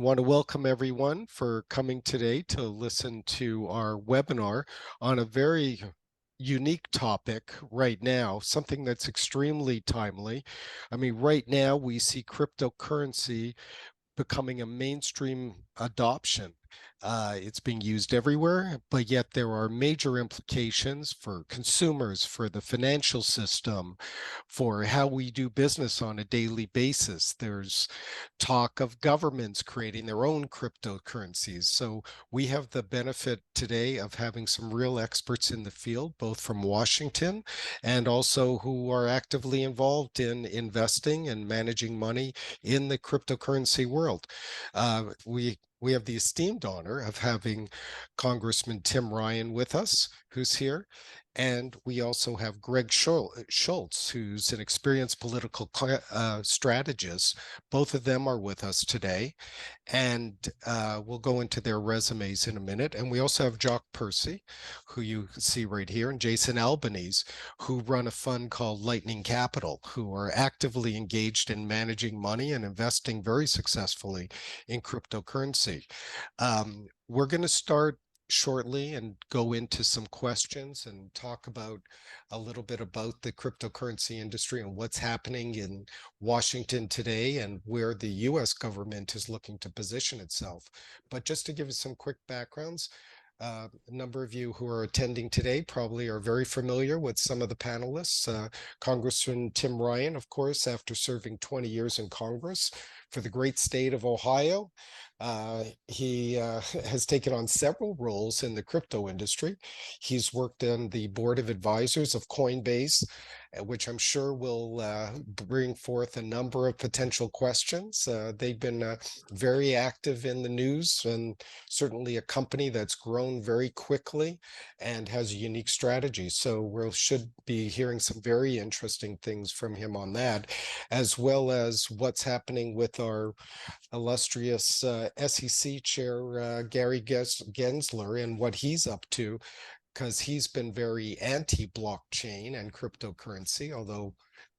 Want to welcome everyone for coming today to listen to our webinar on a very unique topic right now, something that's extremely timely. I mean, right now we see cryptocurrency becoming a mainstream adoption. It's being used everywhere, but yet there are major implications for consumers, for the financial system, for how we do business on a daily basis. There's talk of governments creating their own cryptocurrencies. So we have the benefit today of having some real experts in the field, both from Washington and also who are actively involved in investing and managing money in the cryptocurrency world. We have the esteemed honor of having Congressman Tim Ryan with us, who's here. And we also have Greg Schultz, who's an experienced political strategist. Both of them are with us today, and we'll go into their resumes in a minute. And we also have Jock Percy, who you see right here, and Jason Albanese, who run a fund called Lightning Capital, who are actively engaged in managing money and investing very successfully in cryptocurrency. We're going to start shortly and go into some questions and talk about a little bit about the cryptocurrency industry and what's happening in Washington today and where the US government is looking to position itself. But just to give you some quick backgrounds, a number of you who are attending today probably are very familiar with some of the panelists. Congressman Tim Ryan, of course, after serving 20 years in Congress for the great state of Ohio, he has taken on several roles in the crypto industry. He's worked on the board of advisors of Coinbase, which I'm sure will bring forth a number of potential questions. They've been very active in the news and certainly a company that's grown very quickly and has a unique strategy. So we should be hearing some very interesting things from him on that, as well as what's happening with our illustrious SEC chair, Gary Gensler, and what he's up to, because he's been very anti-blockchain and cryptocurrency, although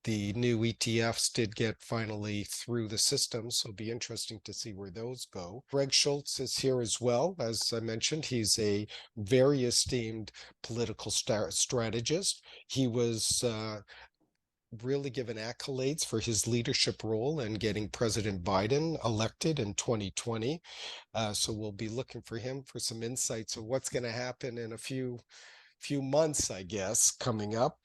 the new ETFs did get finally through the system, so it'll be interesting to see where those go. Greg Schultz is here as well. As I mentioned, he's a very esteemed political strategist. He was really given accolades for his leadership role in getting President Biden elected in 2020. So we'll be looking for him for some insights of what's going to happen in a few months, I guess, coming up.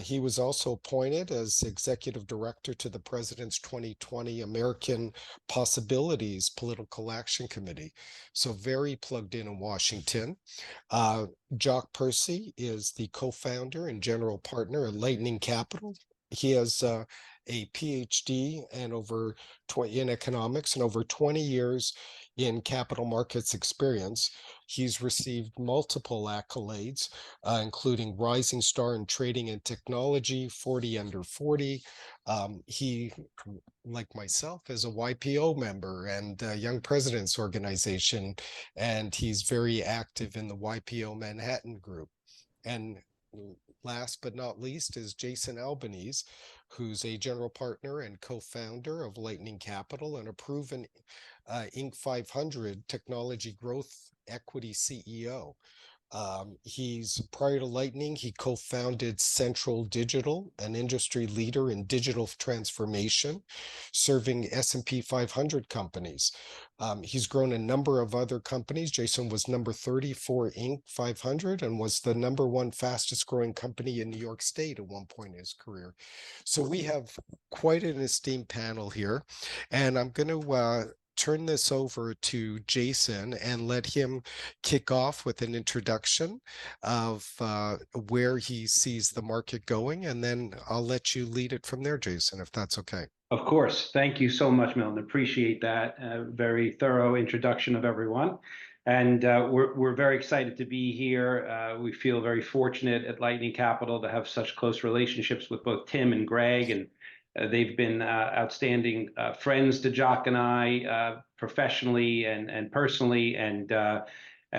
He was also appointed as executive director to the president's 2020 American Possibilities Political Action Committee. So very plugged in Washington. Jock Percy is the co-founder and general partner at Lightning Capital. He has a PhD and in economics and over 20 years in capital markets experience. He's received multiple accolades, including Rising Star in Trading and Technology, 40 Under 40. He, like myself, is a YPO member and Young Presidents Organization, and he's very active in the YPO Manhattan Group. And last but not least is Jason Albanese, who's a general partner and co-founder of Lightning Capital and a proven Inc. 500 technology growth equity CEO. He's prior to Lightning, he co-founded Central Digital, an industry leader in digital transformation, serving S&P 500 companies. He's grown a number of other companies. Jason was number 34 Inc. 500 and was the number one fastest growing company in New York State at one point in his career. So we have quite an esteemed panel here, and I'm going to turn this over to Jason and let him kick off with an introduction of where he sees the market going, and then I'll let you lead it from there, Jason, if that's okay. Of course. Thank you so much, Milton. Appreciate that very thorough introduction of everyone. And we're very excited to be here. We feel very fortunate at Lightning Capital to have such close relationships with both Tim and Greg, and they've been outstanding friends to Jock and I, professionally and personally, and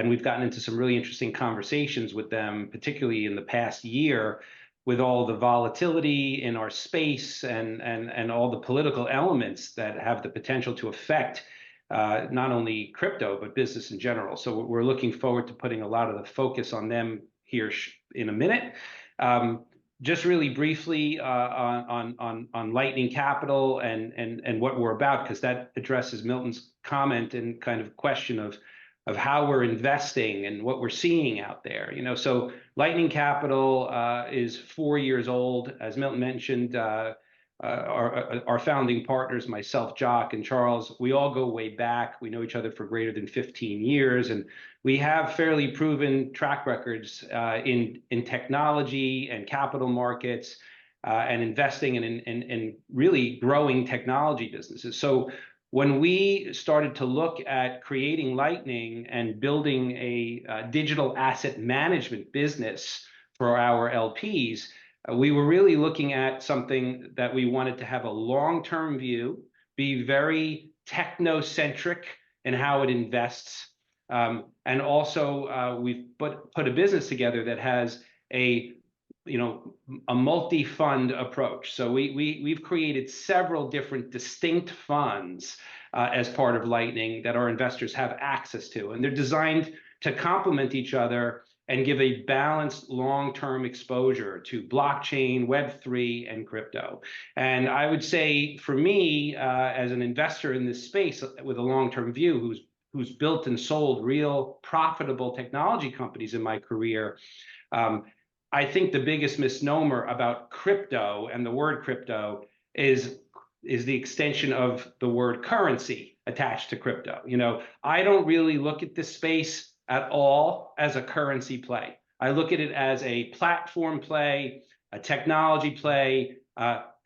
we've gotten into some really interesting conversations with them, particularly in the past year, with all the volatility in our space and all the political elements that have the potential to affect not only crypto, but business in general. So we're looking forward to putting a lot of the focus on them here in a minute. Just really briefly on Lightning Capital and what we're about, because that addresses Milton's comment and kind of question of how we're investing and what we're seeing out there. So Lightning Capital is 4 years old, as Milton mentioned. Our founding partners, myself, Jock, and Charles, we all go way back. We know each other for greater than 15 years, and we have fairly proven track records in technology and capital markets and investing in really growing technology businesses. So when we started to look at creating Lightning and building a digital asset management business for our LPs, we were really looking at something that we wanted to have a long-term view, be very technocentric in how it invests, and also we've put a business together that has a multi-fund approach. So we've created several different distinct funds as part of Lightning that our investors have access to, and they're designed to complement each other and give a balanced long-term exposure to blockchain, Web3, and crypto. And I would say for me, as an investor in this space with a long-term view, who's built and sold real profitable technology companies in my career, I think the biggest misnomer about crypto and the word crypto is the extension of the word currency attached to crypto. I don't really look at this space at all as a currency play. I look at it as a platform play, a technology play,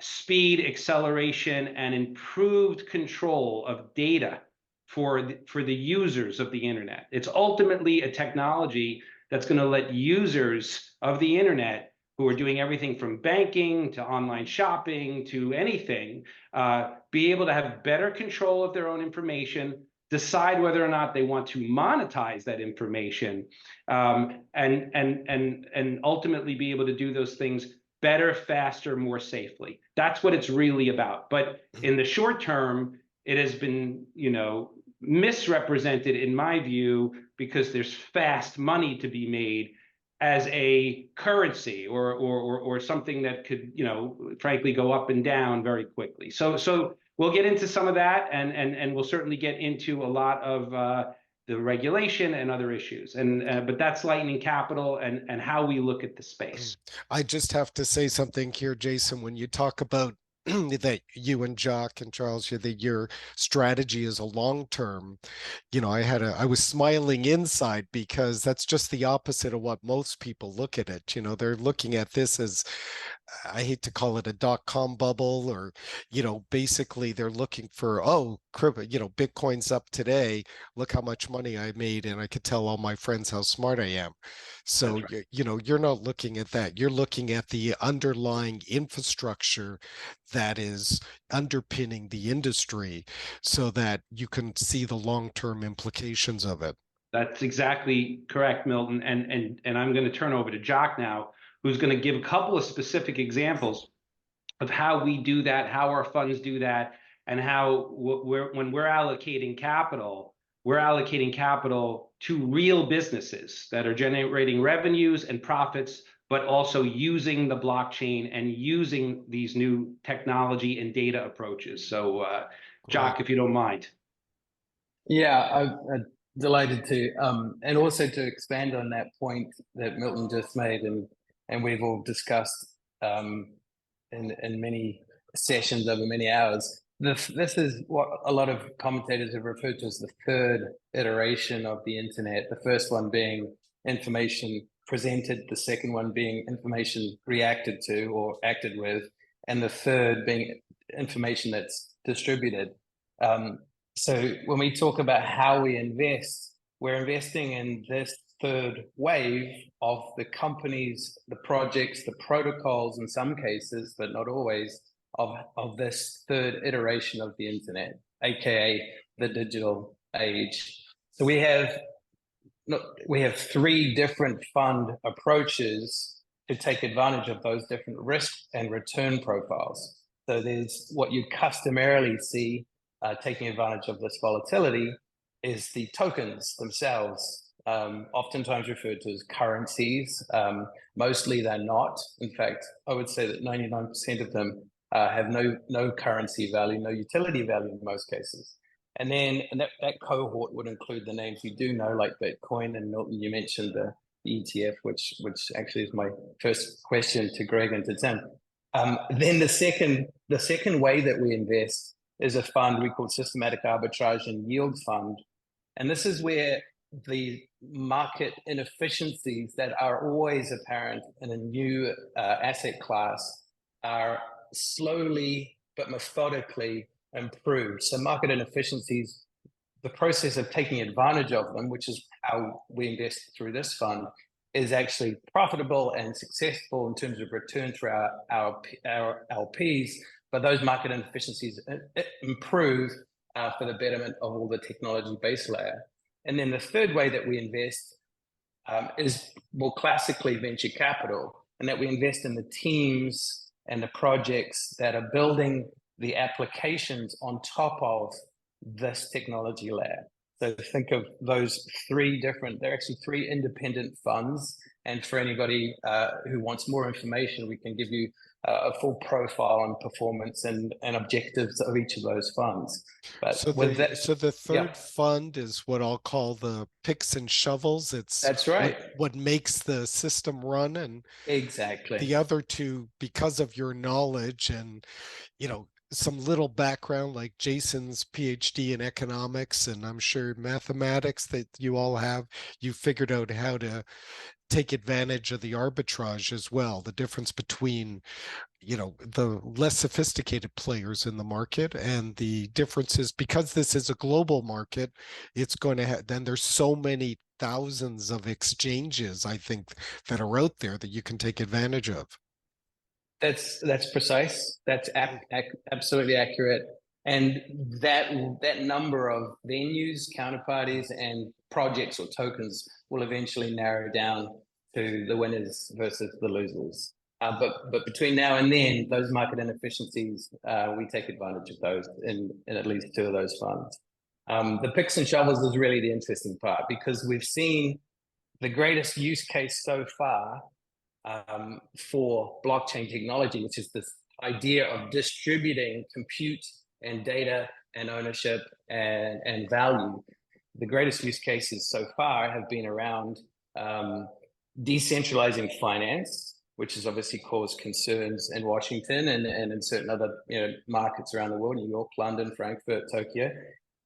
speed, acceleration, and improved control of data for the users of the internet. It's ultimately a technology that's going to let users of the internet, who are doing everything from banking to online shopping to anything, be able to have better control of their own information, decide whether or not they want to monetize that information, and ultimately be able to do those things better, faster, more safely. That's what it's really about. But in the short term, it has been, misrepresented in my view, because there's fast money to be made as a currency or something that could, frankly, go up and down very quickly. So we'll get into some of that, and we'll certainly get into a lot of the regulation and other issues. But that's Lightning Capital and how we look at the space. I just have to say something here, Jason. When you talk about that you and Jock and Charles, that your strategy is a long term, I was smiling inside, because that's just the opposite of what most people look at it. They're looking at this as, I hate to call it a dot-com bubble, or, basically they're looking for, Bitcoin's up today. Look how much money I made, and I could tell all my friends how smart I am. So, Right. you're not looking at that. You're looking at the underlying infrastructure that is underpinning the industry, so that you can see the long-term implications of it. That's exactly correct, Milton. And I'm going to turn over to Jock now, who's going to give a couple of specific examples of how we do that, how our funds do that, and how when we're allocating capital, to real businesses that are generating revenues and profits, but also using the blockchain and using these new technology and data approaches. So, Jock, if you don't mind. Yeah, I'm delighted to, and also to expand on that point that Milton just made, and we've all discussed in many sessions over many hours. This is what a lot of commentators have referred to as the third iteration of the internet. The first one being information presented, the second one being information reacted to or acted with, and the third being information that's distributed. So when we talk about how we invest, we're investing in this third wave of the companies, the projects, the protocols in some cases, but not always, of this third iteration of the internet, aka the digital age. So we have 3 different fund approaches to take advantage of those different risk and return profiles. So there's what you customarily see taking advantage of this volatility is the tokens themselves, oftentimes referred to as currencies. Mostly they're not. In fact, I would say that 99% of them have no currency value, no utility value in most cases. And then that cohort would include the names you do know, like Bitcoin. And Milton, you mentioned the ETF, which actually is my first question to Greg and to Tim. Then the second way that we invest is a fund we call Systematic Arbitrage and Yield Fund. And this is where the market inefficiencies that are always apparent in a new asset class are slowly but methodically improved. So market inefficiencies, the process of taking advantage of them, which is how we invest through this fund, is actually profitable and successful in terms of return for our LPs. But those market inefficiencies improve for the betterment of all the technology base layer. And then the third way that we invest is more classically venture capital, and that we invest in the teams and the projects that are building the applications on top of this technology layer. So think of those they're actually three independent funds. And for anybody who wants more information, we can give you a full profile on performance and objectives of each of those funds. But so the third fund is what I'll call the picks and shovels. That's right. What makes the system run, and exactly the other two, because of your knowledge and some little background, like Jason's PhD in economics, and I'm sure mathematics that you all have, you figured out how to take advantage of the arbitrage as well. The difference between, the less sophisticated players in the market, and the difference is because this is a global market, it's going to have, then there's so many thousands of exchanges, I think, that are out there that you can take advantage of. That's precise. That's absolutely accurate. And that number of venues, counterparties, and projects or tokens will eventually narrow down to the winners versus the losers. But between now and then, those market inefficiencies, we take advantage of those in at least two of those funds. The picks and shovels is really the interesting part, because we've seen the greatest use case so far for blockchain technology, which is this idea of distributing compute and data and ownership and value. The greatest use cases so far have been around decentralizing finance, which has obviously caused concerns in Washington and in certain other markets around the world, New York, London, Frankfurt, Tokyo.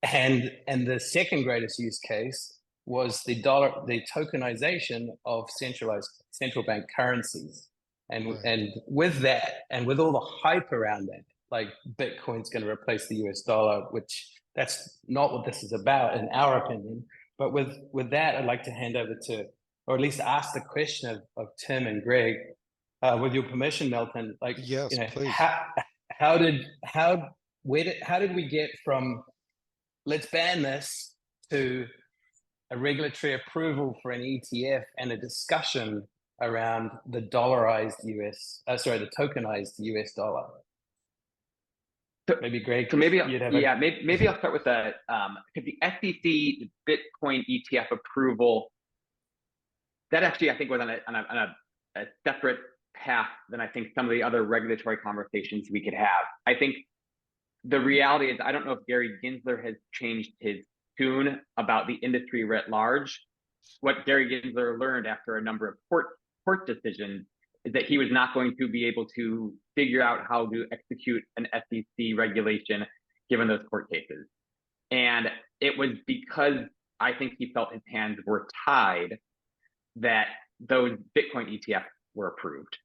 And the second greatest use case was the tokenization of central bank currencies. And with that, and with all the hype around that, like Bitcoin's going to replace the US dollar, which that's not what this is about, in our opinion. But with that, I'd like to hand over to, or at least ask the question of Tim and Greg, with your permission, Milton. Like, yes, please. How did we get from let's ban this to a regulatory approval for an ETF and a discussion around the tokenized US dollar? Maybe Greg. So maybe maybe I'll start with the SEC Bitcoin ETF approval. That actually, I think, was on a separate path than I think some of the other regulatory conversations we could have. I think the reality is, I don't know if Gary Gensler has changed his tune about the industry writ large. What Gary Gensler learned after a number of court decisions is that he was not going to be able to figure out how to execute an SEC regulation given those court cases. And it was because I think he felt his hands were tied that those Bitcoin ETFs were approved.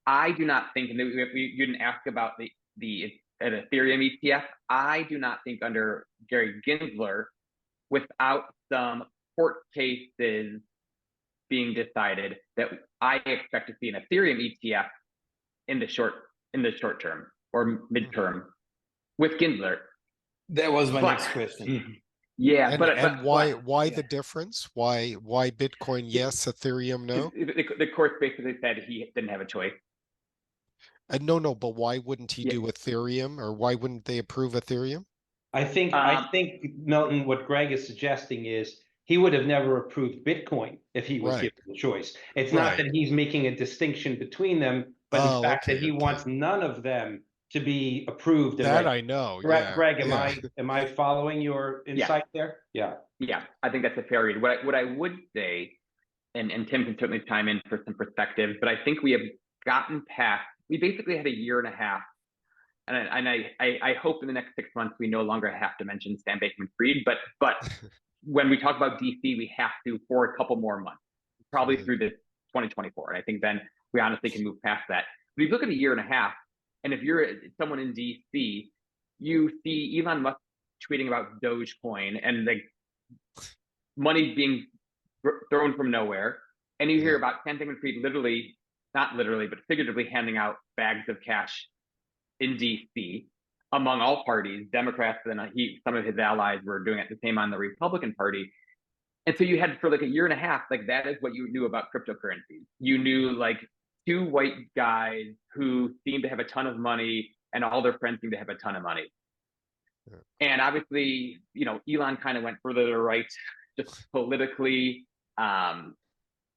I do not think, and you didn't ask about the Ethereum ETF, I do not think under Gary Gensler, without some court cases being decided, that I expect to see an Ethereum ETF in the short term or midterm with Gensler. That was my next question. Yeah, and why the difference? Why Bitcoin yes, Ethereum no? The court basically said he didn't have a choice. No, but why wouldn't he Yeah. do Ethereum, or why wouldn't they approve Ethereum? I think Milton, what Greg is suggesting is he would have never approved Bitcoin if he was Right. given the choice. It's not Right. that he's making a distinction between them, but in Oh, fact that okay, he okay. wants none of them to be approved and That ready. I know. Correct, Yeah, Greg, yeah. am I following your Yeah. insight there? Yeah. Yeah, I think that's a fair read. What I would say, and Tim can certainly chime in for some perspective, but I think we have gotten past, we basically had a year and a half, and I hope in the next 6 months we no longer have to mention Sam Bankman-Fried, but when we talk about DC, we have to for a couple more months, probably Right. through the 2024. And I think then we honestly can move past that. But if you look at a year and a half, and if you're someone in DC, you see Elon Musk tweeting about Dogecoin and like money being thrown from nowhere. And you hear Yeah. about Sam Bankman-Fried literally, not literally, but figuratively handing out bags of cash in DC among all parties, Democrats, and some of his allies were doing it the same on the Republican Party. And so you had for like a year and a half, like that is what you knew about cryptocurrencies. You knew like two white guys who seemed to have a ton of money and all their friends seemed to have a ton of money. Yeah. And obviously, Elon kind of went further to the right, just politically. And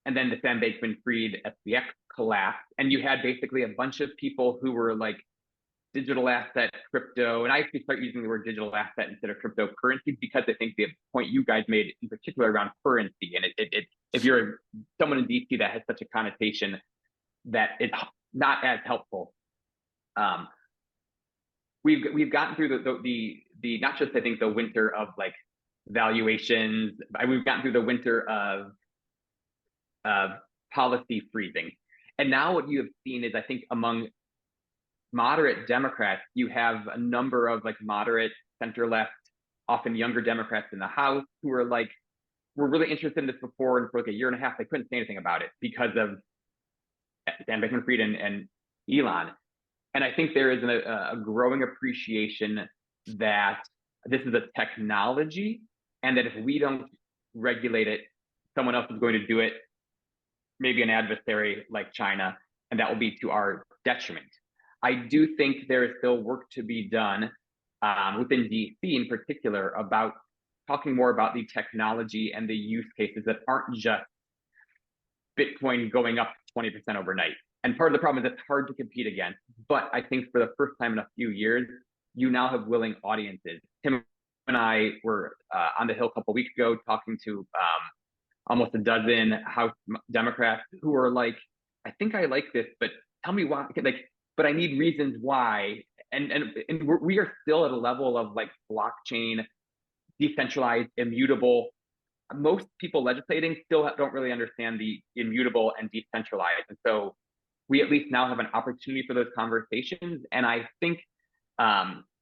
then the Sam Bankman-Fried FTX collapsed, and you had basically a bunch of people who were like digital asset, crypto, and I actually start using the word digital asset instead of cryptocurrency because I think the point you guys made in particular around currency, and if you're someone in DC that has such a connotation that it's not as helpful. We've gotten through the not just I think the winter of like valuations, we've gotten through the winter of policy freezing, and now what you have seen is I think among moderate Democrats, you have a number of like moderate center left, often younger Democrats in the House who are like, we're really interested in this before, and for like a year and a half, they couldn't say anything about it because of Sam Bankman-Fried and Elon. And I think there is a growing appreciation that this is a technology, and that if we don't regulate it, someone else is going to do it, maybe an adversary like China, and that will be to our detriment. I do think there is still work to be done within DC in particular about talking more about the technology and the use cases that aren't just Bitcoin going up 20% overnight. And part of the problem is it's hard to compete against. But I think for the first time in a few years, you now have willing audiences. Tim and I were on the Hill a couple of weeks ago talking to almost a dozen House Democrats who were like, I think I like this, but tell me why. Like, but I need reasons why. And we are still at a level of like blockchain, decentralized, immutable. Most people legislating still don't really understand the immutable and decentralized. And so we at least now have an opportunity for those conversations. And I think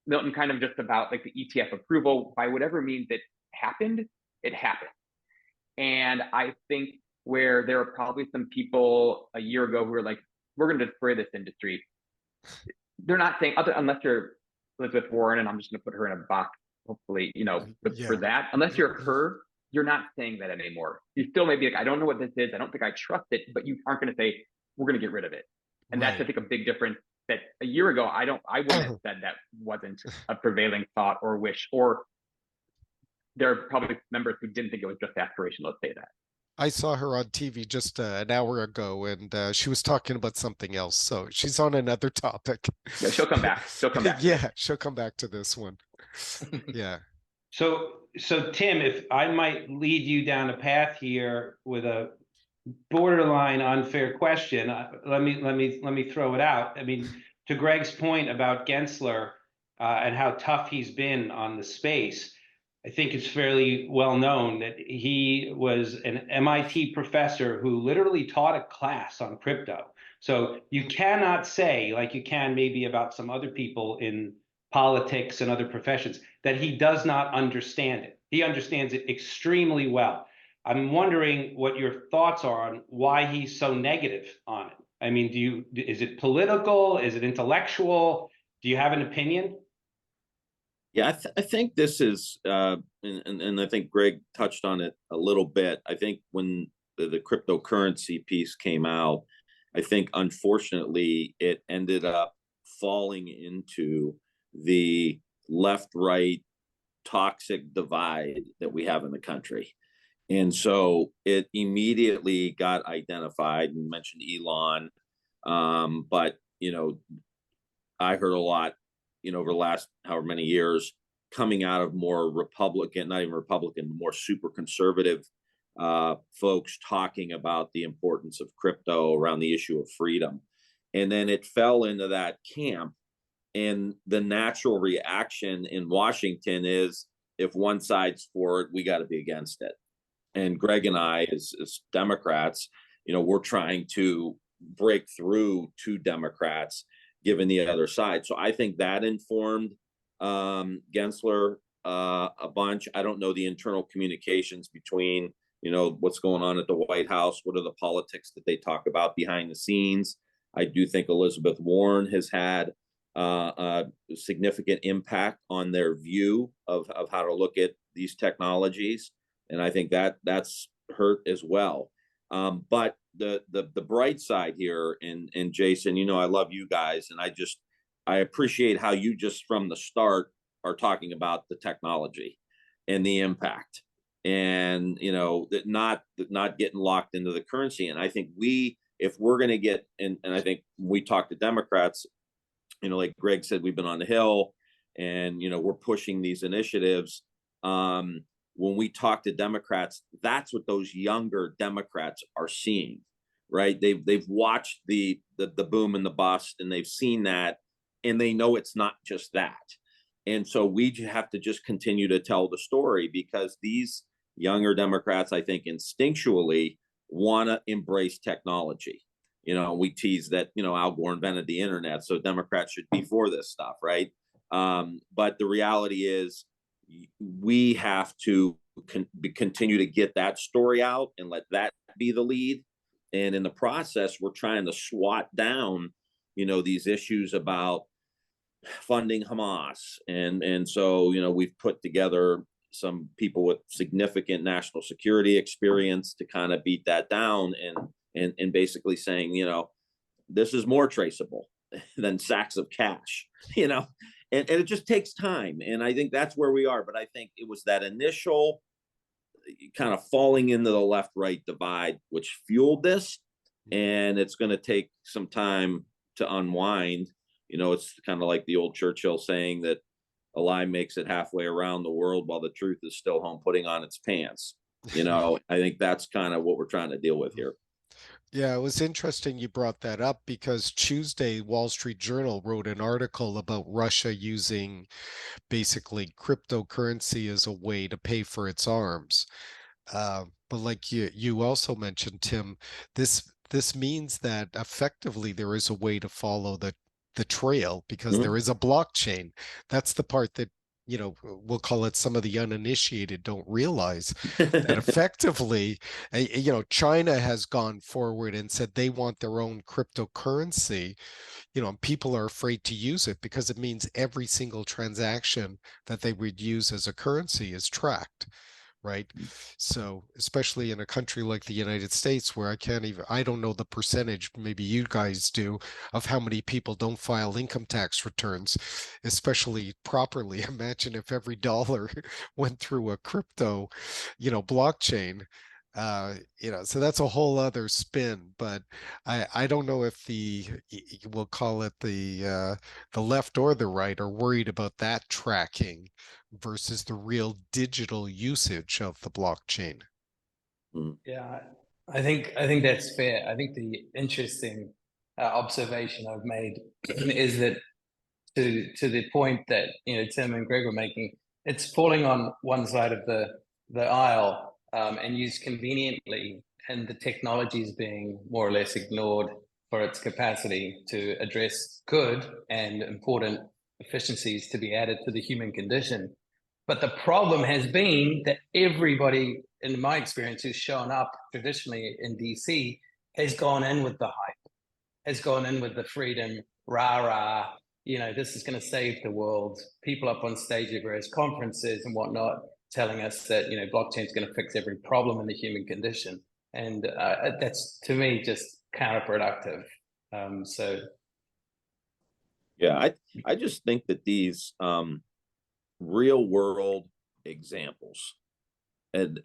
Milton kind of just about like the ETF approval, by whatever means it happened. And I think where there are probably some people a year ago who were like, we're going to destroy this industry. They're not saying, unless you're Elizabeth Warren, and I'm just going to put her in a box, hopefully, for that. Unless you're her, you're not saying that anymore. You still may be like, I don't know what this is. I don't think I trust it, but you aren't going to say, we're going to get rid of it. And that's, I think, a big difference that a year ago, I wouldn't have said that wasn't a prevailing thought or wish, or there are probably members who didn't think it was just aspirational, let's say that. I saw her on TV just an hour ago, and she was talking about something else. So she's on another topic. Yeah, she'll come back. Yeah, she'll come back to this one. Yeah. So Tim, if I might lead you down a path here with a borderline unfair question, let me throw it out. I mean, to Greg's point about Gensler and how tough he's been on the space, I think it's fairly well known that he was an MIT professor who literally taught a class on crypto. So you cannot say, like you can maybe about some other people in politics and other professions, that he does not understand it. He understands it extremely well. I'm wondering what your thoughts are on why he's so negative on it. I mean, is it political? Is it intellectual? Do you have an opinion? Yeah, I think this is, and I think Greg touched on it a little bit. I think when the cryptocurrency piece came out, I think unfortunately it ended up falling into the left-right toxic divide that we have in the country. And so it immediately got identified and mentioned Elon. But, I heard a lot, over the last however many years coming out of more Republican, not even Republican, more super conservative folks talking about the importance of crypto around the issue of freedom. And then it fell into that camp. And the natural reaction in Washington is if one side's for it, we got to be against it. And Greg and I, as Democrats, we're trying to break through to Democrats, given the other side. So I think that informed Gensler a bunch. I don't know the internal communications between, what's going on at the White House. What are the politics that they talk about behind the scenes? I do think Elizabeth Warren has had a significant impact on their view of how to look at these technologies. And I think that's hurt as well. But the bright side here, and Jason, I love you guys, and I appreciate how you just from the start are talking about the technology and the impact, and that not getting locked into the currency. And I think if we're going to get, and I think when we talk to Democrats, like Greg said, we've been on the Hill, and we're pushing these initiatives. When we talk to Democrats, that's what those younger Democrats are seeing, right? They've watched the boom and the bust, and they've seen that, and they know it's not just that. And so we have to just continue to tell the story, because these younger Democrats, I think, instinctually want to embrace technology. We tease that, Al Gore invented the internet, so Democrats should be for this stuff, right? But the reality is, we have to continue to get that story out and let that be the lead. And in the process, we're trying to swat down, these issues about funding Hamas. And so, we've put together some people with significant national security experience to kind of beat that down, and basically saying, this is more traceable than sacks of cash, and it just takes time. And I think that's where we are. But I think it was that initial kind of falling into the left-right divide, which fueled this. And it's going to take some time to unwind. It's kind of like the old Churchill saying that a lie makes it halfway around the world while the truth is still home putting on its pants. I think that's kind of what we're trying to deal with here. Yeah, it was interesting you brought that up, because Tuesday, Wall Street Journal wrote an article about Russia using basically cryptocurrency as a way to pay for its arms. But like you also mentioned, Tim, this means that effectively there is a way to follow the trail, because there is a blockchain. That's the part that, we'll call it, some of the uninitiated don't realize that effectively, China has gone forward and said they want their own cryptocurrency, and people are afraid to use it because it means every single transaction that they would use as a currency is tracked. Right. So especially in a country like the United States, where I don't know the percentage, maybe you guys do, of how many people don't file income tax returns, especially properly. Imagine if every dollar went through a crypto, blockchain. So that's a whole other spin. But I don't know if we'll call it the left or the right are worried about that tracking versus the real digital usage of the blockchain. Yeah, I think that's fair. I think the interesting observation I've made is that to the point that Tim and Greg were making, it's falling on one side of the aisle and used conveniently, and the technology is being more or less ignored for its capacity to address good and important efficiencies to be added to the human condition. But the problem has been that everybody, in my experience, who's shown up traditionally in DC has gone in with the hype, has gone in with the freedom, rah, this is going to save the world. People up on stage at various conferences and whatnot telling us that, blockchain is going to fix every problem in the human condition. And that's, to me, just counterproductive. So Yeah, I just think that these real world examples and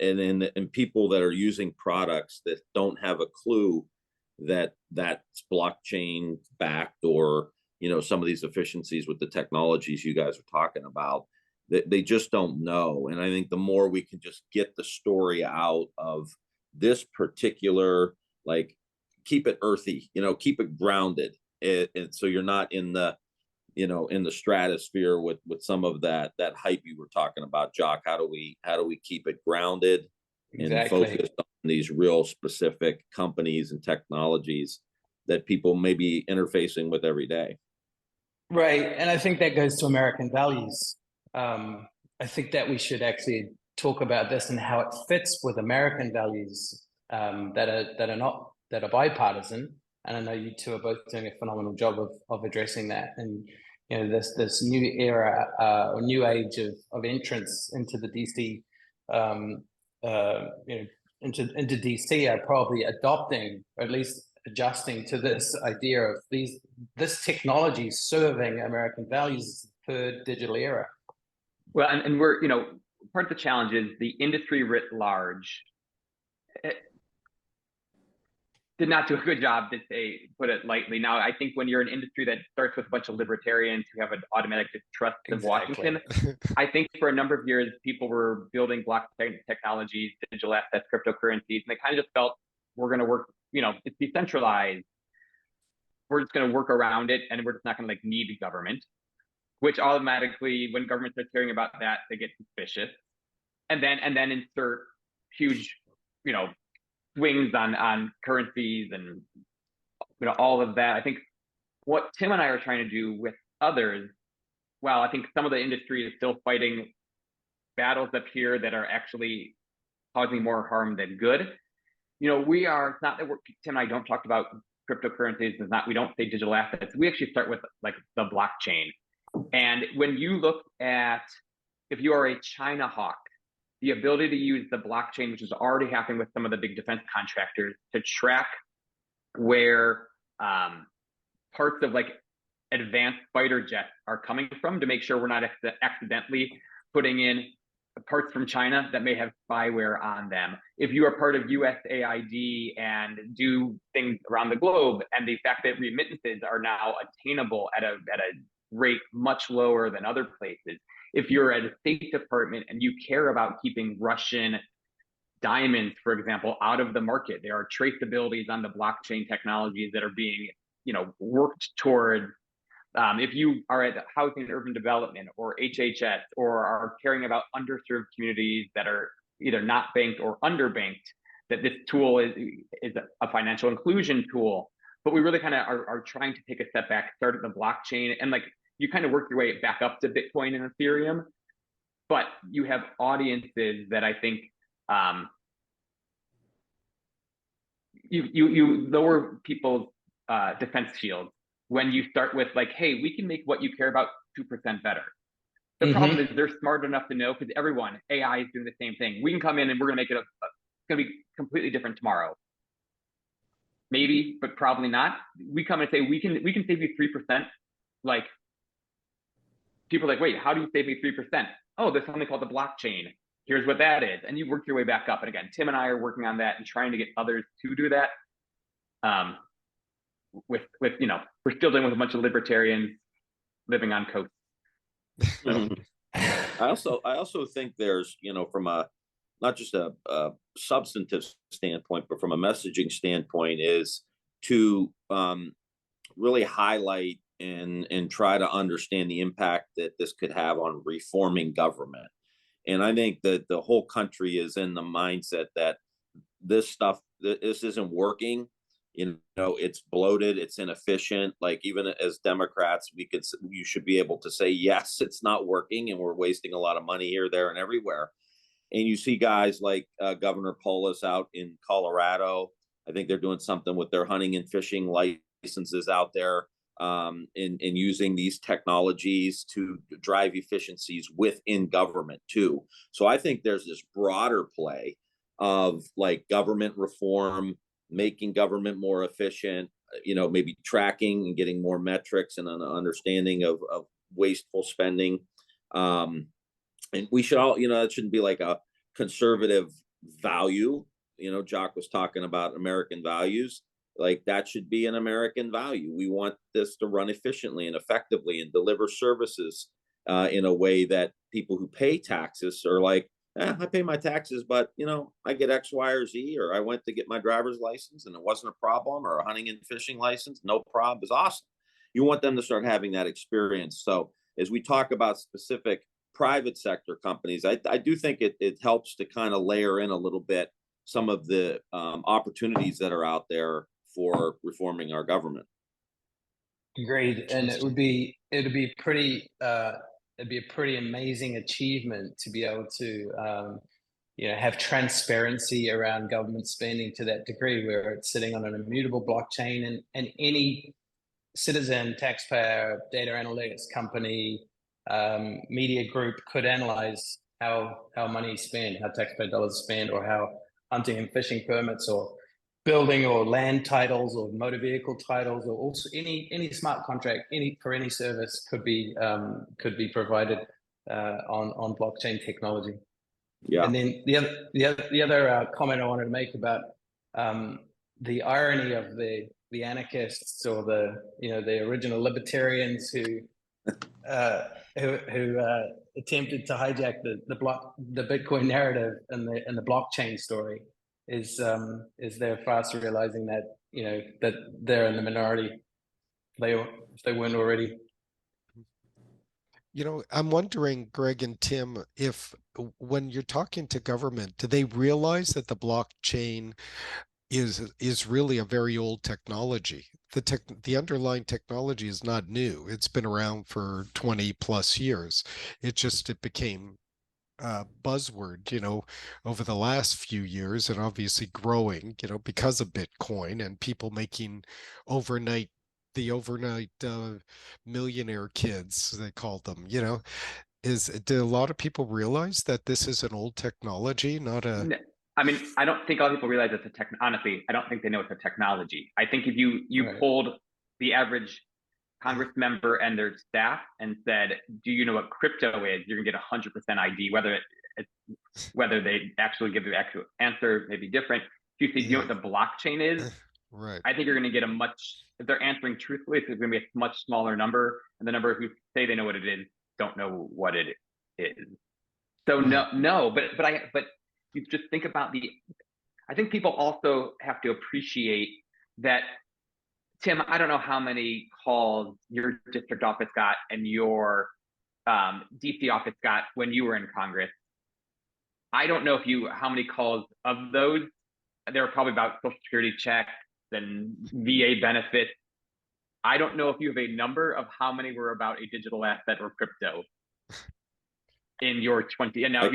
people that are using products that don't have a clue that that's blockchain backed, or some of these efficiencies with the technologies you guys are talking about, that they just don't know. And I think the more we can just get the story out of this particular, like, keep it earthy, keep it grounded, and so you're not in the in the stratosphere with some of that hype you were talking about, Jock. How do we keep it grounded and exactly. focused on these real specific companies and technologies that people may be interfacing with every day? Right, and I think that goes to American values. I think that we should actually talk about this and how it fits with American values, that are bipartisan. And I know you two are both doing a phenomenal job of addressing that. And this new era, or new age of entrance into the DC, into DC, are probably adopting, or at least adjusting to this idea of this technology serving American values, third digital era. Well, and we're, part of the challenge is the industry writ large did not do a good job, to put it lightly. Now, I think when you're an industry that starts with a bunch of libertarians who have an automatic distrust of Washington, I think for a number of years, people were building blockchain technologies, digital assets, cryptocurrencies, and they kind of just felt, we're going to work, it's decentralized. We're just going to work around it, and we're just not going to need government, which automatically, when government starts hearing about that, they get suspicious. And then insert huge, swings on currencies and all of that. I think what Tim and I are trying to do with others, while I think some of the industry is still fighting battles up here that are actually causing more harm than good, we are, it's not that Tim and I don't talk about cryptocurrencies, it's not, we don't say digital assets. We actually start with the blockchain. And when you look at, if you are a China hawk, the ability to use the blockchain, which is already happening with some of the big defense contractors, to track where parts of advanced fighter jets are coming from, to make sure we're not accidentally putting in parts from China that may have spyware on them. If you are part of USAID and do things around the globe, and the fact that remittances are now attainable at a rate much lower than other places. If you're at a State Department and you care about keeping Russian diamonds, for example, out of the market, there are traceabilities on the blockchain technologies that are being, worked toward. If you are at Housing and Urban Development or HHS, or are caring about underserved communities that are either not banked or underbanked, that this tool is a financial inclusion tool. But we really kind of are trying to take a step back, start at the blockchain, and you kind of work your way back up to Bitcoin and Ethereum. But you have audiences that I think you lower people's defense shields when you start with hey, we can make what you care about 2% better. The problem is they're smart enough to know, because AI is doing the same thing. We can come in and we're going to make it it's going to be completely different tomorrow. Maybe, but probably not. We come and say, we can save you 3%. People are wait, how do you save me 3%? Oh, there's something called the blockchain. Here's what that is. And you work your way back up. And again, Tim and I are working on that and trying to get others to do that. With we're still dealing with a bunch of libertarians living on coast. I also think there's, from a, not just a substantive standpoint, but from a messaging standpoint, is to really highlight and try to understand the impact that this could have on reforming government. And I think that the whole country is in the mindset that this isn't working. It's bloated, it's inefficient. Even as Democrats, you should be able to say, yes, it's not working, and we're wasting a lot of money here, there, and everywhere. And you see guys like Governor Polis out in Colorado. I think they're doing something with their hunting and fishing licenses out there, in using these technologies to drive efficiencies within government too. So I think there's this broader play of government reform, making government more efficient, maybe tracking and getting more metrics and an understanding of wasteful spending. And we should all, it shouldn't be like a conservative value. Jock was talking about American values. Like that should be an American value. We want this to run efficiently and effectively and deliver services in a way that people who pay taxes are like, I pay my taxes, but I get X, Y, or Z, or I went to get my driver's license and it wasn't a problem, or a hunting and fishing license, no problem, is awesome. You want them to start having that experience. So as we talk about specific private sector companies, I do think it helps to kind of layer in a little bit some of the opportunities that are out there for reforming our government. Agreed, and it'd be pretty it'd be a pretty amazing achievement to be able to have transparency around government spending to that degree, where it's sitting on an immutable blockchain, and any citizen, taxpayer, data analytics company, media group could analyze how money is spent, how taxpayer dollars spent, or how hunting and fishing permits or building or land titles or motor vehicle titles, or also any smart contract, for any service could be provided on blockchain technology. Yeah. And then the other comment I wanted to make about the irony of the anarchists, or the original libertarians who attempted to hijack the Bitcoin narrative and the blockchain story, is they're fast realizing that that they're in the minority if they weren't already. I'm wondering, Greg and Tim, if when you're talking to government, do they realize that the blockchain is really a very old technology? The underlying technology is not new. It's been around for 20 plus years. It became buzzword, over the last few years, and obviously growing, because of Bitcoin and people making the overnight millionaire kids, they called them, did a lot of people realize that this is an old technology, not a... I mean, I don't think a lot of people realize it's honestly, I don't think they know it's a technology. I think if you Right. polled the average Congress member and their staff and said, do you know what crypto is? You're gonna get 100% ID, whether they actually give the actual answer may be different. If you say, do you know what the blockchain is? Right. I think you're gonna get if they're answering truthfully, it's gonna be a much smaller number, and the number who say they know what it is don't know what it is. So no, but you just think about I think people also have to appreciate that, Tim, I don't know how many calls your district office got and your DC office got when you were in Congress. I don't know how many calls of those, there were probably about Social Security checks and VA benefits. I don't know if you have a number of how many were about a digital asset or crypto in your 20, and now,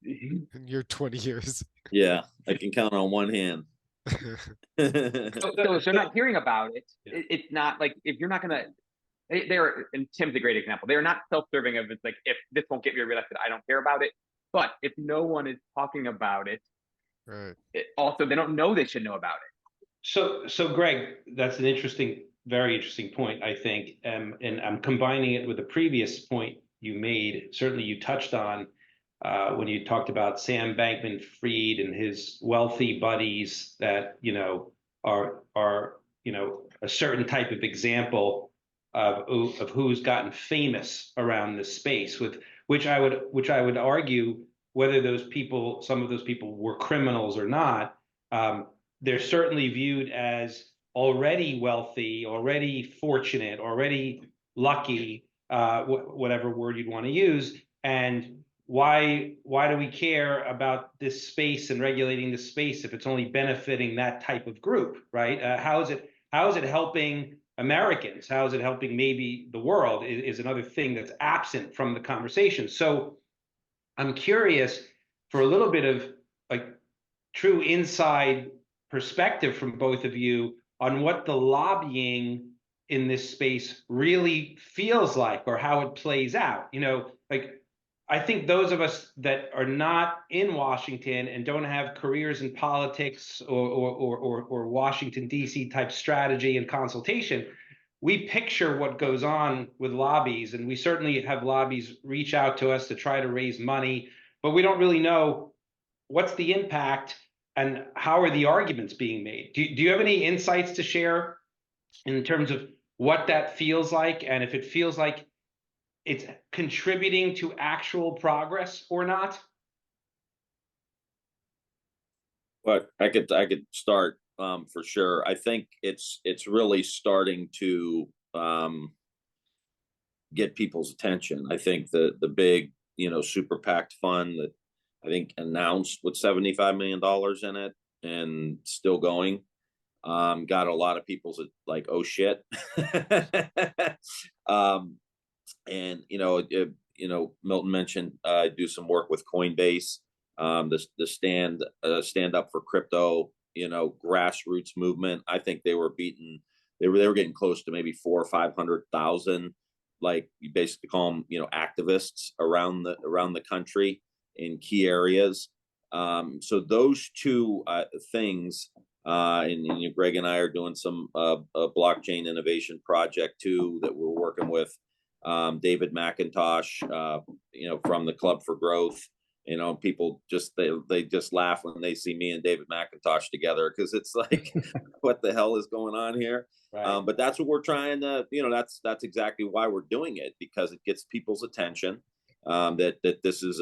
In your 20 years. Yeah, I can count on one hand. So if they're not hearing about it, it's not like, if you're not gonna, and Tim's a great example. They're not self-serving of, it's like, if this won't get me reelected, I don't care about it. But if no one is talking about it, Right. Also they don't know they should know about it. So Greg, that's very interesting point, I think, and I'm combining it with a previous point you made. Certainly, you touched on when you talked about Sam Bankman-Fried and his wealthy buddies that are a certain type of example of who's gotten famous around this space, with which I would argue, whether some of those people were criminals or not, they're certainly viewed as already wealthy, already fortunate, already lucky, whatever word you'd want to use. And why do we care about this space and regulating this space if it's only benefiting that type of group, right? How is it helping Americans? How is it helping maybe the world is another thing that's absent from the conversation. So I'm curious for a little bit of like true inside perspective from both of you on what the lobbying in this space really feels like, or how it plays out. I think those of us that are not in Washington and don't have careers in politics or Washington, D.C. type strategy and consultation, we picture what goes on with lobbies, and we certainly have lobbies reach out to us to try to raise money, but we don't really know what's the impact and how are the arguments being made. Do you have any insights to share in terms of what that feels like, and if it feels like it's contributing to actual progress or not? But I could start for sure. I think it's really starting to get people's attention. I think the big, super PAC fund that I think announced with $75 million in it and still going, got a lot of people's like, oh shit. And Milton mentioned do some work with Coinbase, the stand up for crypto, grassroots movement. I think they were beaten. They were getting close to maybe 400,000 or 500,000, like you basically call them, activists around the country in key areas. So those two things, and Greg and I are doing some a blockchain innovation project too that we're working with David McIntosh, from the Club for Growth. People just they just laugh when they see me and David McIntosh together because it's like, what the hell is going on here? Right. But that's what we're trying to, that's exactly why we're doing it, because it gets people's attention. That this is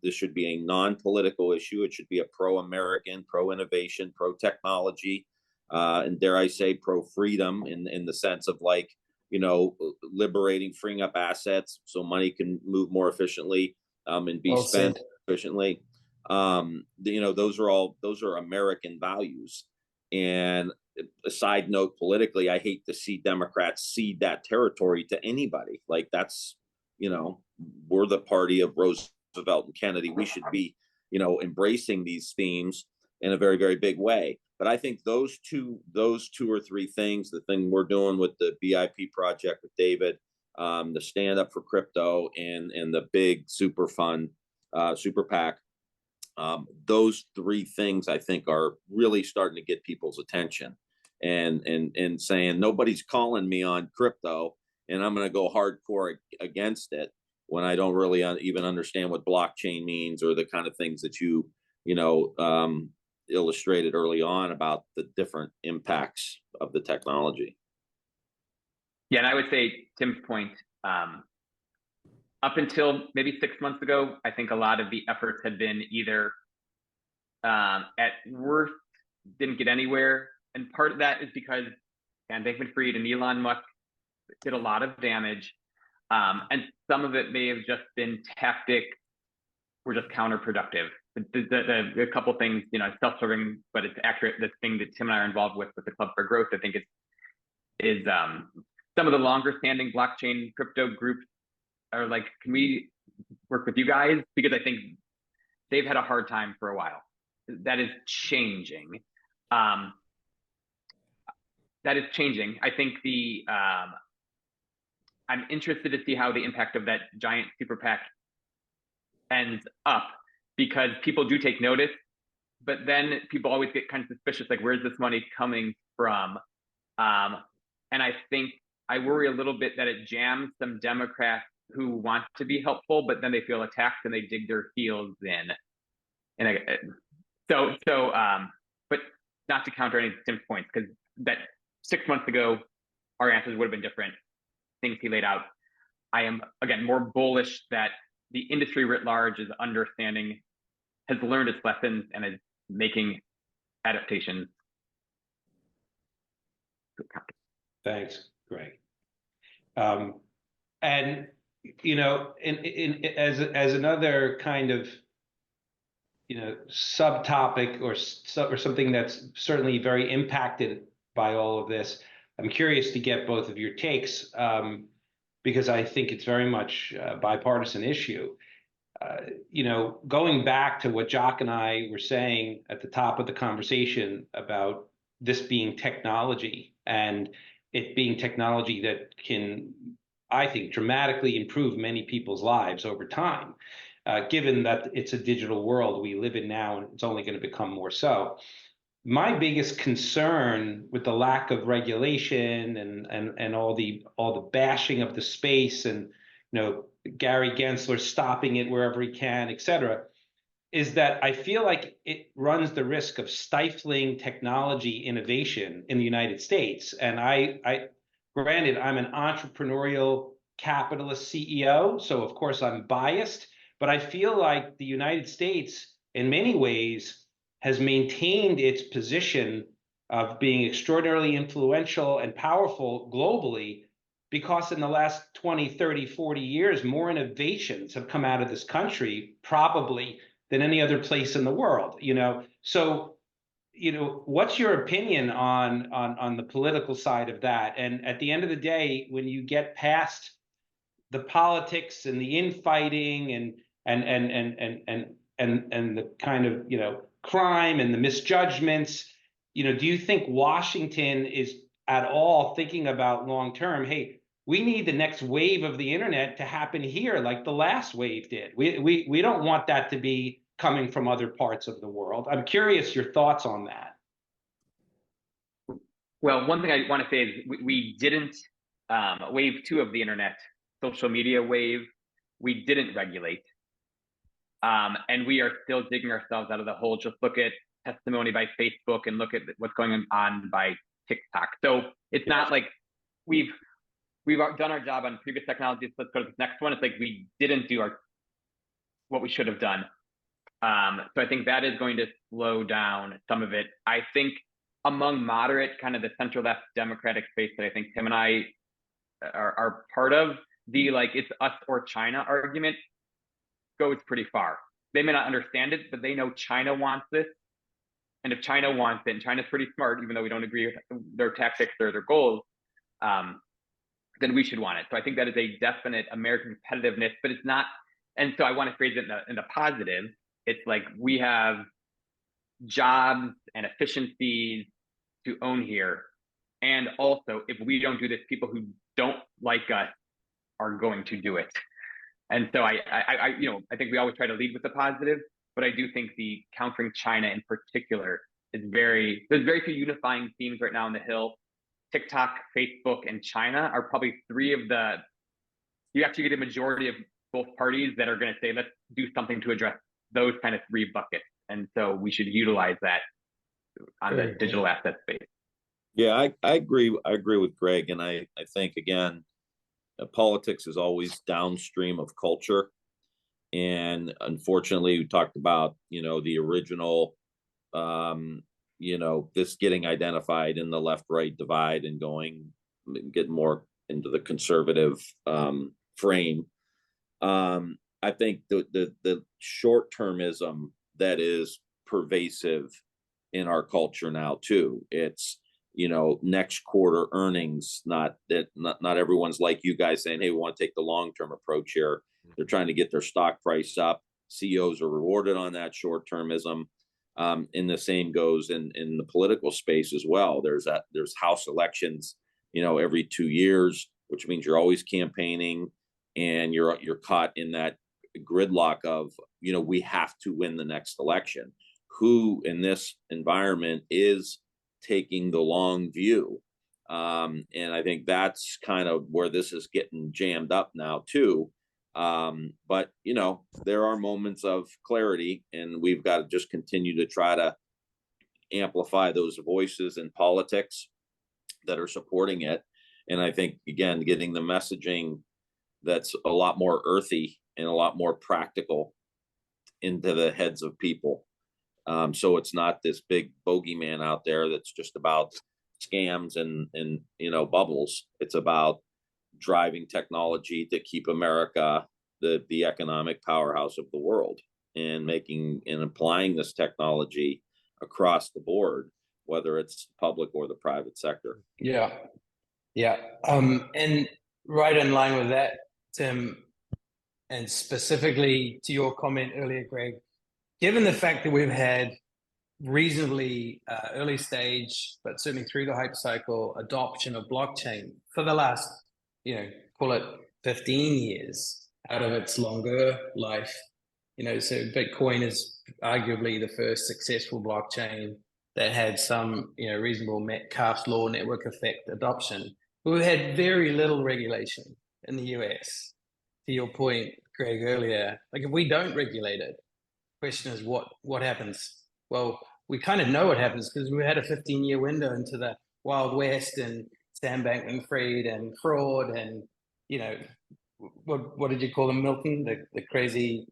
this should be a non-political issue. It should be a pro-American, pro-innovation, pro-technology, and dare I say pro-freedom in the sense of like, liberating, freeing up assets so money can move more efficiently and be spent efficiently. Those are American values. And a side note, politically, I hate to see Democrats cede that territory to anybody. Like that's, we're the party of Roosevelt and Kennedy. We should be, embracing these themes in a very, very big way. But I think those two or three things, the thing we're doing with the BIP project with David, the stand up for crypto, and the big super fund, super PAC, those three things I think are really starting to get people's attention, and saying nobody's calling me on crypto, and I'm going to go hardcore against it when I don't really even understand what blockchain means or the kind of things that you illustrated early on about the different impacts of the technology. Yeah, and I would say Tim's point, up until maybe 6 months ago, I think a lot of the efforts had been either at worst didn't get anywhere. And part of that is because Sam Bankman-Fried and Elon Musk did a lot of damage. And some of it may have just been tactic, were just counterproductive. A couple things, self-serving, but it's accurate. The thing that Tim and I are involved with the Club for Growth, I think is some of the longer-standing blockchain crypto groups are like, can we work with you guys? Because I think they've had a hard time for a while. That is changing. I think I'm interested to see how the impact of that giant super PAC ends up, because people do take notice, but then people always get kind of suspicious, like, where's this money coming from? And I think I worry a little bit that it jams some Democrats who want to be helpful, but then they feel attacked and they dig their heels in. And but not to counter any of Tim's points, because that 6 months ago, our answers would have been different. Things he laid out. I am, again, more bullish that the industry writ large is understanding, has learned its lessons, and is making adaptations. Thanks, Greg. And as another kind of subtopic or something that's certainly very impacted by all of this, I'm curious to get both of your takes, because I think it's very much a bipartisan issue. Going back to what Jock and I were saying at the top of the conversation about this being technology, and it being technology that can I think, dramatically improve many people's lives over time, given that it's a digital world we live in now, and it's only going to become more so. My biggest concern with the lack of regulation and all the bashing of the space, and Gary Gensler stopping it wherever he can, et cetera, is that I feel like it runs the risk of stifling technology innovation in the United States. And granted, I'm an entrepreneurial capitalist CEO, so of course I'm biased, but I feel like the United States, in many ways, has maintained its position of being extraordinarily influential and powerful globally, because in the last 20, 30, 40 years, more innovations have come out of this country probably than any other place in the world. So what's your opinion on the political side of that? And at the end of the day, when you get past the politics and the infighting and the kind of crime and the misjudgments, do you think Washington is at all thinking about long term, hey, we need the next wave of the internet to happen here like the last wave did? We don't want that to be coming from other parts of the world. I'm curious your thoughts on that. Well, one thing I want to say is we didn't, wave 2 of the internet, social media wave, we didn't regulate. And we are still digging ourselves out of the hole. Just look at testimony by Facebook and look at what's going on by TikTok. So it's not like we've done our job on previous technologies. Let's go to the next one. It's like we didn't do what we should have done. So I think that is going to slow down some of it. I think among moderate, kind of the center left Democratic space that I think Tim and I are part of, the it's us or China argument goes pretty far. They may not understand it, but they know China wants this. And if China wants it, and China's pretty smart, even though we don't agree with their tactics or their goals, then we should want it. So I think that is a definite American competitiveness, but it's not. And so I want to phrase it in the positive. It's like we have jobs and efficiencies to own here. And also, if we don't do this, people who don't like us are going to do it. And so I think we always try to lead with the positive, but I do think the countering China in particular is there's very few unifying themes right now on the Hill. TikTok, Facebook, and China are probably 3 of you actually get a majority of both parties that are going to say, let's do something to address those kind of 3 buckets. And so we should utilize that on the digital asset space. Yeah, I agree. I agree with Greg. And I think, again, politics is always downstream of culture. And unfortunately, we talked about, the original, this getting identified in the left-right divide and get more into the conservative frame. I think the short-termism that is pervasive in our culture now too. It's, next quarter earnings, not everyone's like you guys saying, hey, we want to take the long-term approach here. They're trying to get their stock price up. CEOs are rewarded on that short-termism. And the same goes in the political space as well. There's House elections, every 2 years, which means you're always campaigning, and you're caught in that gridlock of, we have to win the next election. Who in this environment is taking the long view? And I think that's kind of where this is getting jammed up now too. But there are moments of clarity, and we've got to just continue to try to amplify those voices in politics that are supporting it. And I think, again, getting the messaging that's a lot more earthy and a lot more practical into the heads of people. So it's not this big bogeyman out there that's just about scams and bubbles. It's about driving technology to keep America the economic powerhouse of the world, and making and applying this technology across the board, whether it's public or the private sector. Yeah. And right in line with that, Tim, and specifically to your comment earlier, Greg, given the fact that we've had reasonably early stage, but certainly through the hype cycle, adoption of blockchain for the last, call it 15 years out of its longer life. So Bitcoin is arguably the first successful blockchain that had some, reasonable Metcalfe's law network effect adoption. We had very little regulation in the US. To your point, Greg, earlier, like if we don't regulate it, the question is what happens? Well, we kind of know what happens because we had a 15-year window into the Wild West and Sam Bankman-Fried and fraud and, what did you call them, Milton? The crazy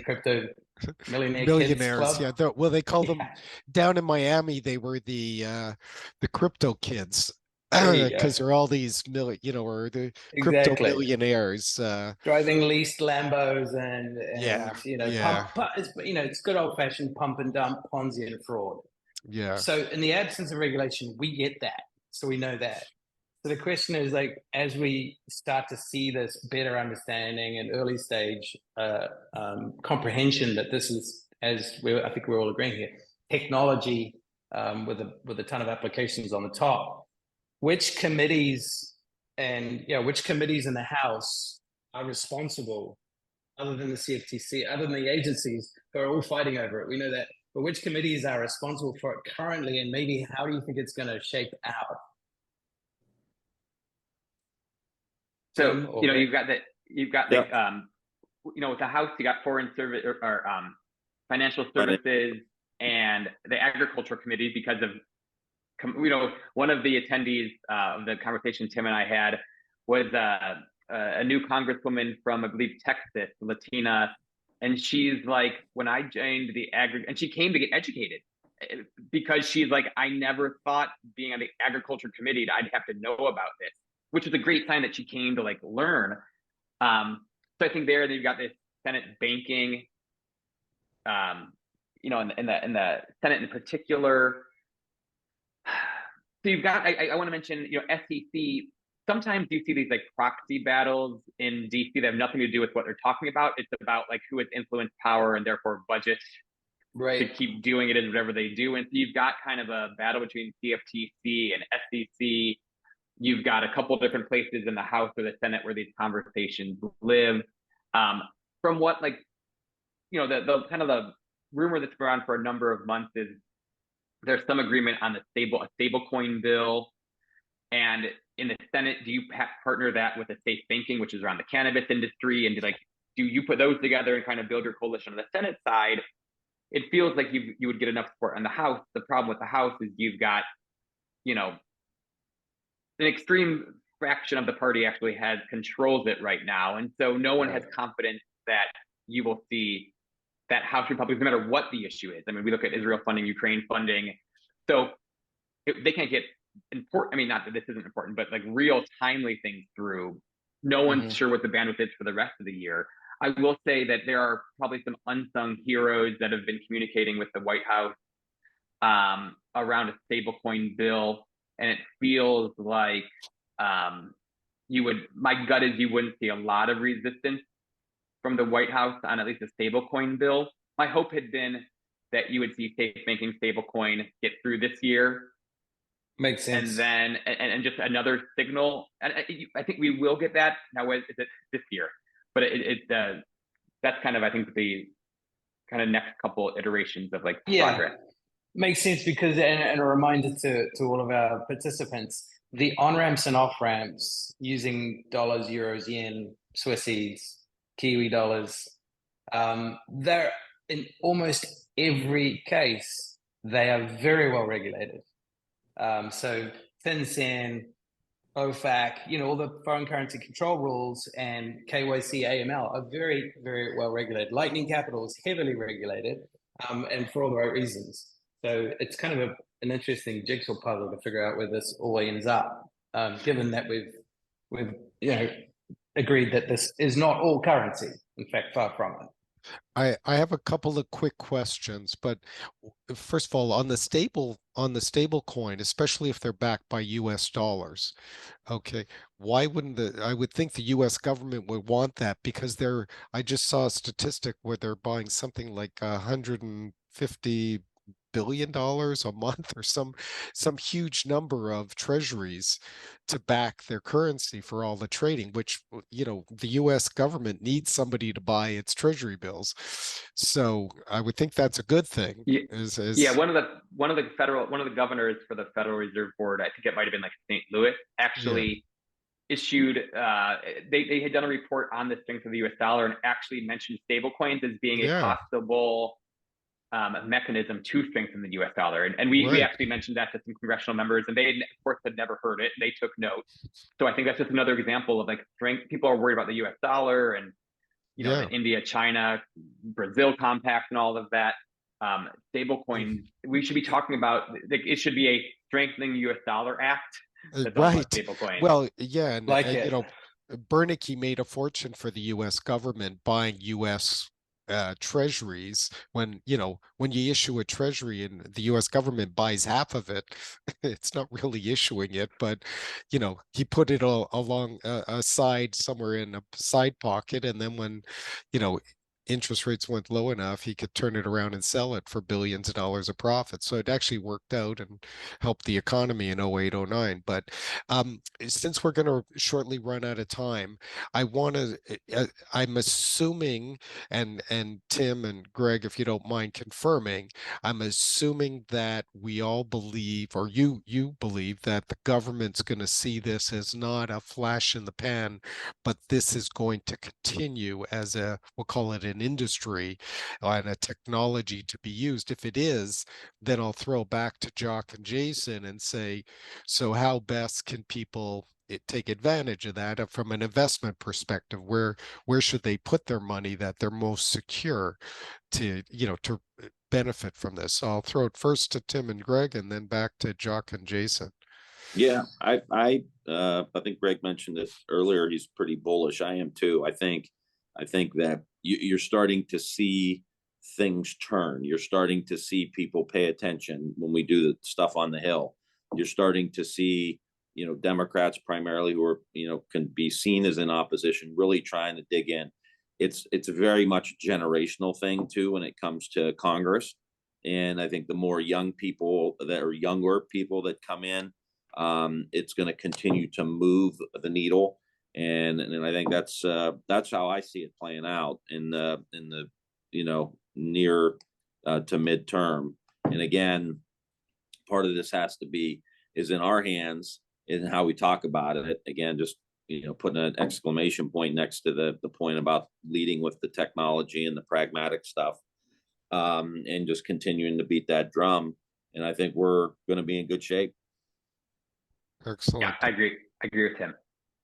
crypto millionaire Millionaires, kids club? yeah. Well, they call them Yeah. down in Miami. They were the crypto kids There you go. because they're all these or the crypto Exactly. millionaires. Driving leased Lambos and Yeah, it's good old fashioned pump and dump Ponzi and fraud. yeah. So in the absence of regulation, we get that. So we know that. So the question is, like, as we start to see this better understanding and early stage comprehension that this is, I think we're all agreeing here, technology with a ton of applications on the top. Which committees in the House are responsible, other than the CFTC, other than the agencies who are all fighting over it? We know that, but which committees are responsible for it currently, and maybe how do you think it's going to shape out? So, Or- you've got with the House, you got Foreign Service or Financial Services and the Agriculture Committee because of, one of the attendees of the conversation Tim and I had was a new congresswoman from, I believe, Texas, Latina. And she's like, when I joined and she came to get educated because she's like, I never thought being on the Agriculture Committee, I'd have to know about this, which is a great sign that she came to learn. So I think you've got this Senate banking, in the Senate in particular. So you've got, I want to mention, SEC. Sometimes you see these proxy battles in DC that have nothing to do with what they're talking about. It's about who has influence, power, and therefore budget to keep doing it as whatever they do. And so you've got kind of a battle between CFTC and SEC. You've got a couple of different places in the House or the Senate where these conversations live. From what the kind of the rumor that's been around for a number of months is there's some agreement on a stablecoin bill. And in the Senate, do you partner that with a safe banking, which is around the cannabis industry? And do you put those together and kind of build your coalition on the Senate side? It feels like you would get enough support on the House. The problem with the House is you've got, an extreme fraction of the party actually controls it right now. And so no one has confidence that you will see that House Republicans, no matter what the issue is. I mean, we look at Israel funding, Ukraine funding. So they can't get important. I mean, not that this isn't important, but real timely things through. No one's sure what the bandwidth is for the rest of the year. I will say that there are probably some unsung heroes that have been communicating with the White House around a stablecoin bill. And it feels like my gut is you wouldn't see a lot of resistance from the White House on at least a stablecoin bill. My hope had been that you would see safe banking stablecoin get through this year. Makes sense. And then, and just another signal. And I think we will get that. Now, is it this year? But that's kind of, I think, the kind of next couple iterations of progress. Makes sense because, and a reminder to all of our participants, the on-ramps and off-ramps using dollars, euros, yen, Swissies, Kiwi dollars, they're in almost every case, they are very well regulated. So FinCEN, OFAC, all the foreign currency control rules and KYC AML are very, very well regulated. Lightning Capital is heavily regulated, and for all the right reasons. So it's kind of an interesting jigsaw puzzle to figure out where this all ends up, given that we've agreed that this is not all currency. In fact, far from it. I have a couple of quick questions, but first of all, on the stable coin, especially if they're backed by US dollars, okay, why wouldn't I would think the US government would want that because I just saw a statistic where they're buying something like 150 billion a month or some huge number of treasuries to back their currency for all the trading, which, you know, the US government needs somebody to buy its treasury bills. So I would think that's a good thing. Yeah, Is one of the governors for the Federal Reserve Board, I think it might have been like St. Louis, actually issued they had done a report on the strength of the US dollar and actually mentioned stablecoins as being a Yeah. possible mechanism to strengthen the US dollar. And we Right. actually mentioned that to some congressional members, and they, of course, had never heard it. They took note. So I think that's just another example of like strength. People are worried about the US dollar and, you know, Yeah. the India, China, Brazil compact and all of that. Stablecoins, we should be talking about, like, it should be a strengthening US dollar act. That's all about Right. stablecoins. Well, yeah, and Like you it. know, Bernanke made a fortune for the US government buying US treasuries. When, you know, when you issue a treasury and the US government buys half of it, it's not really issuing it, but, you know, he put it all along aside somewhere in a side pocket, and then when, you know, interest rates went low enough, he could turn it around and sell it for billions of dollars of profit. So it actually worked out and helped the economy in 08, 09. But since we're going to shortly run out of time, I want to, I'm assuming, and Tim and Greg, if you don't mind confirming, I'm assuming that we all believe, or you believe, that the government's going to see this as not a flash in the pan, but this is going to continue as a, we'll call it an industry and a technology to be used. If it is, then I'll throw back to Jock and Jason and say, so how best can people take advantage of that from an investment perspective? Where should they put their money that they're most secure to, you know, to benefit from this? So I'll throw it first to Tim and Greg, and then back to Jock and Jason. Yeah, I think Greg mentioned this earlier. He's pretty bullish. I am too. I think that you're starting to see things turn. You're starting to see people pay attention when we do the stuff on the Hill. You're starting to see, you know, Democrats primarily, who are, you know, can be seen as in opposition, really trying to dig in. It's very much a generational thing too when it comes to Congress. And I think the more young people that are younger people that come in, it's going to continue to move the needle, and I think that's how I see it playing out in the you know, near to midterm. And again, part of this has to be is in our hands in how we talk about it. Again, just, you know, putting an exclamation point next to the point about leading with the technology and the pragmatic stuff, and just continuing to beat that drum. And I think we're going to be in good shape. Excellent. Yeah, I agree with him.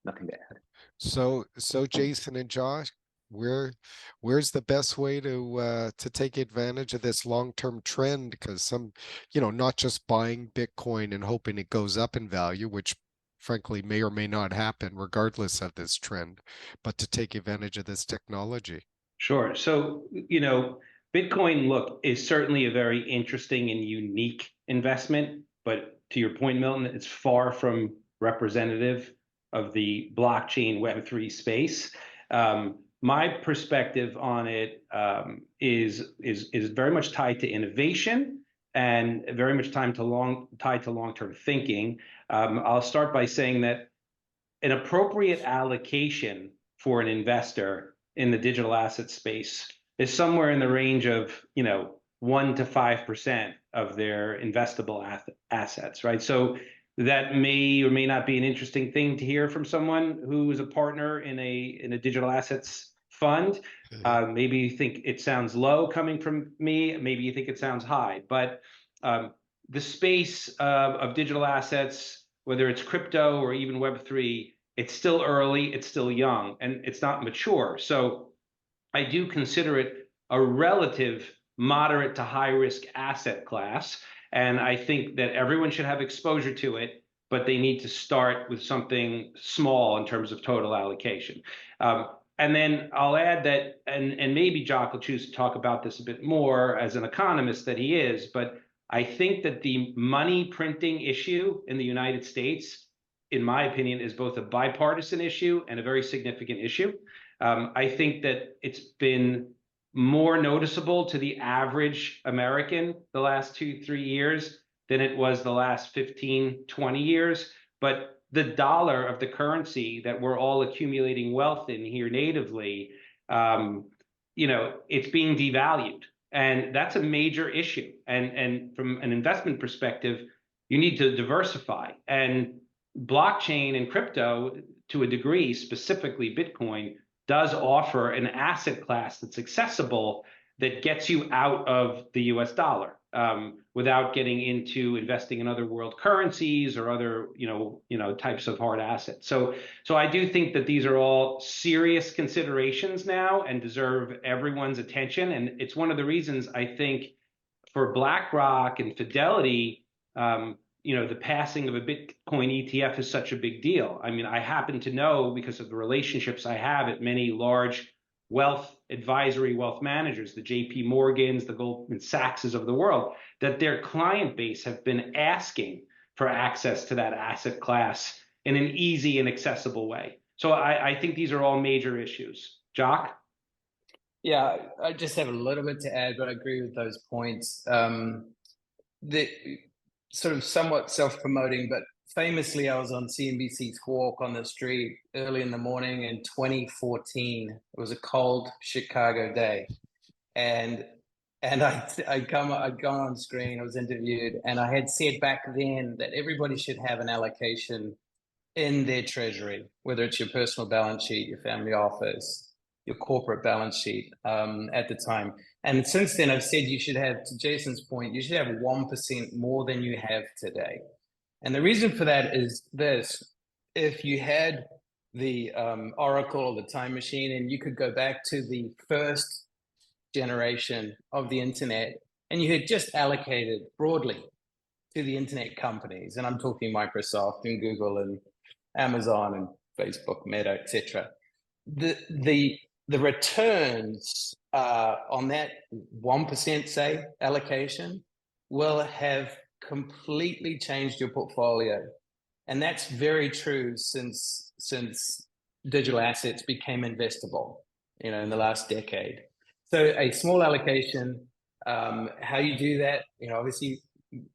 Nothing to add. So Jason and Josh, where's the best way to take advantage of this long-term trend? Because some, you know, not just buying Bitcoin and hoping it goes up in value, which frankly may or may not happen regardless of this trend, but to take advantage of this technology. Sure. So, you know, Bitcoin, look, is certainly a very interesting and unique investment, but to your point, Milton, it's far from representative of the blockchain Web3 space. My perspective on it is very much tied to innovation and very much tied to long-term thinking. I'll start by saying that an appropriate allocation for an investor in the digital asset space is somewhere in the range of, you know, 1 to 5% of their investable assets, right? So that may or may not be an interesting thing to hear from someone who is a partner in a digital assets fund. Maybe you think it sounds low coming from me. Maybe you think it sounds high. But the space of digital assets, whether it's crypto or even Web3, it's still early, it's still young, and it's not mature. So I do consider it a relative moderate to high risk asset class. And I think that everyone should have exposure to it, but they need to start with something small in terms of total allocation. And then I'll add that, and maybe Jock will choose to talk about this a bit more as an economist that he is, but I think that the money printing issue in the United States, in my opinion, is both a bipartisan issue and a very significant issue. I think that it's been more noticeable to the average American the last 2-3 years than it was the last 15-20 years. But the dollar of the currency that we're all accumulating wealth in here natively, it's being devalued. And that's a major issue. And from an investment perspective, you need to diversify. And blockchain and crypto, to a degree, specifically Bitcoin, does offer an asset class that's accessible, that gets you out of the US dollar without getting into investing in other world currencies or other types of hard assets. So I do think that these are all serious considerations now and deserve everyone's attention. And it's one of the reasons I think for BlackRock and Fidelity, the passing of a Bitcoin ETF is such a big deal. I mean, I happen to know, because of the relationships I have at many large wealth managers, the JP Morgans, the Goldman Sachses of the world, that their client base have been asking for access to that asset class in an easy and accessible way. So I think these are all major issues. Jock? Yeah, I just have a little bit to add, but I agree with those points. The sort of somewhat self-promoting, but famously, I was on CNBC's Walk on the Street early in the morning in 2014. It was a cold Chicago day, and I'd gone on screen. I was interviewed, and I had said back then that everybody should have an allocation in their treasury, whether it's your personal balance sheet, your family office, your corporate balance sheet at the time. And since then, I've said you should have, to Jason's point, you should have 1% more than you have today. And the reason for that is this: if you had the Oracle or the time machine, and you could go back to the first generation of the internet, and you had just allocated broadly to the internet companies, and I'm talking Microsoft and Google and Amazon and Facebook, Meta, etc. The returns on that 1%, say, allocation will have completely changed your portfolio. And that's very true since digital assets became investable, in the last decade. So a small allocation, how you do that, obviously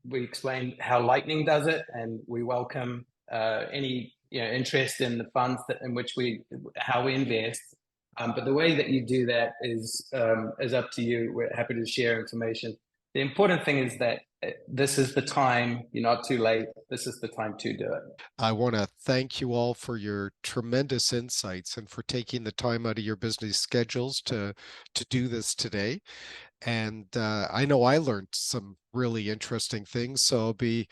we explained how Lightning does it, and we welcome any interest in the funds how we invest. But the way that you do that is up to you. We're happy to share information. The important thing is that this is the time. You're not too late. This is the time to do it. I want to thank you all for your tremendous insights and for taking the time out of your busy schedules to do this today. And I know I learned some really interesting things, so I'll be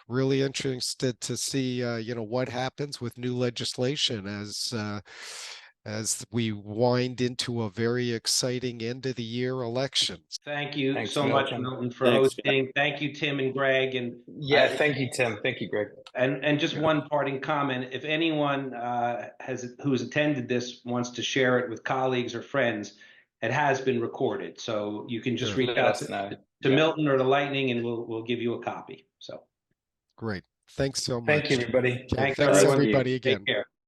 really interested to see what happens with new legislation as we wind into a very exciting end of the year election. Thank you Thanks, so much, Milton, for hosting. Thank you, Tim and Greg. And thank you, Tim. Thank you, Greg. And just one parting comment: if anyone who's attended this wants to share it with colleagues or friends, it has been recorded, so you can just reach out to Milton or to Lightning, and we'll give you a copy. So great. Thanks so much. Thank you, everybody. Thanks everybody again. Take care.